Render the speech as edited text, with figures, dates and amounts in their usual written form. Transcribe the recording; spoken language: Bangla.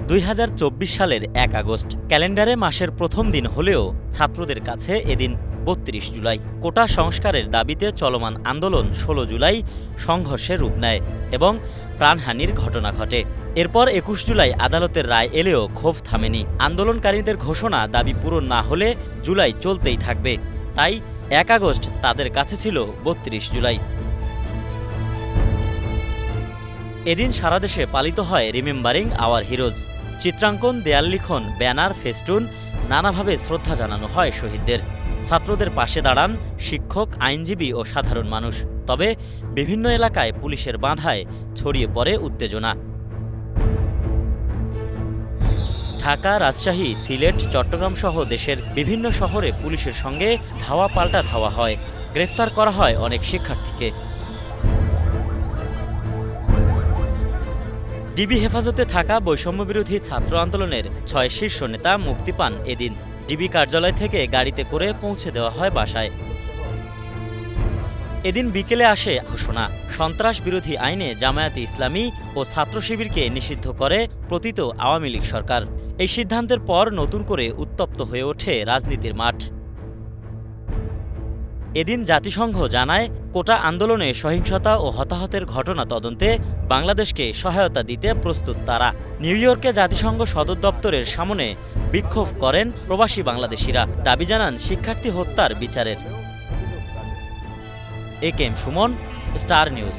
2024 সালের 1 আগস্ট ক্যালেন্ডারে মাসের প্রথম দিন হলেও ছাত্রদের কাছে এদিন 32 জুলাই। কোটা সংস্কারের দাবিতে চলমান আন্দোলন 16 জুলাই সংঘর্ষে রূপ নেয় এবং প্রাণহানির ঘটনা ঘটে। এরপর 21 জুলাই আদালতের রায় এলেও ক্ষোভ থামেনি। আন্দোলনকারীদের ঘোষণা দাবি পূরণ না হলে জুলাই চলতেই থাকবে। তাই 1 আগস্ট তাদের কাছে ছিল 32 জুলাই। এদিন সারা দেশে পালিত হয় রিমেম্বারিং আওয়ার হিরোজ। চিত্রাঙ্কন, দেয়াল লিখন, ব্যানার, ফেস্টুন, নানাভাবে শ্রদ্ধা জানানো হয় শহীদদের। ছাত্রদের পাশে দাঁড়ান শিক্ষক, আইনজীবী ও সাধারণ মানুষ। তবে বিভিন্ন এলাকায় পুলিশের বাধায় ছড়িয়ে পড়ে উত্তেজনা। ঢাকা, রাজশাহী, সিলেট, চট্টগ্রাম সহ দেশের বিভিন্ন শহরে পুলিশের সঙ্গে ধাওয়া পাল্টা ধাওয়া হয়। গ্রেফতার করা হয় অনেক শিক্ষার্থীকে। ডিবি হেফাজতে থাকা বৈষম্যবিরোধী ছাত্র আন্দোলনের 6 শীর্ষ নেতা মুক্তি পান এদিন। ডিবি কার্যালয় থেকে গাড়িতে করে পৌঁছে দেওয়া হয় বাসায়। এদিন বিকেলে আসে ঘোষণা, সন্ত্রাস বিরোধী আইনে জামায়াতে ইসলামী ও ছাত্র শিবিরকে নিষিদ্ধ করে পতিত আওয়ামী লীগ সরকার। এই সিদ্ধান্তের পর নতুন করে উত্তপ্ত হয়ে ওঠে রাজনীতির মাঠ। এদিন জাতিসংঘ জানায়, কোটা আন্দোলনে সহিংসতা ও হতাহতের ঘটনা তদন্তে বাংলাদেশকে সহায়তা দিতে প্রস্তুত তারা। নিউ ইয়র্কে জাতিসংঘ সদর দপ্তরের সামনে বিক্ষোভ করেন প্রবাসী বাংলাদেশিরা। দাবি জানান শিক্ষার্থী হত্যার বিচারের। A K M Suman, Star news.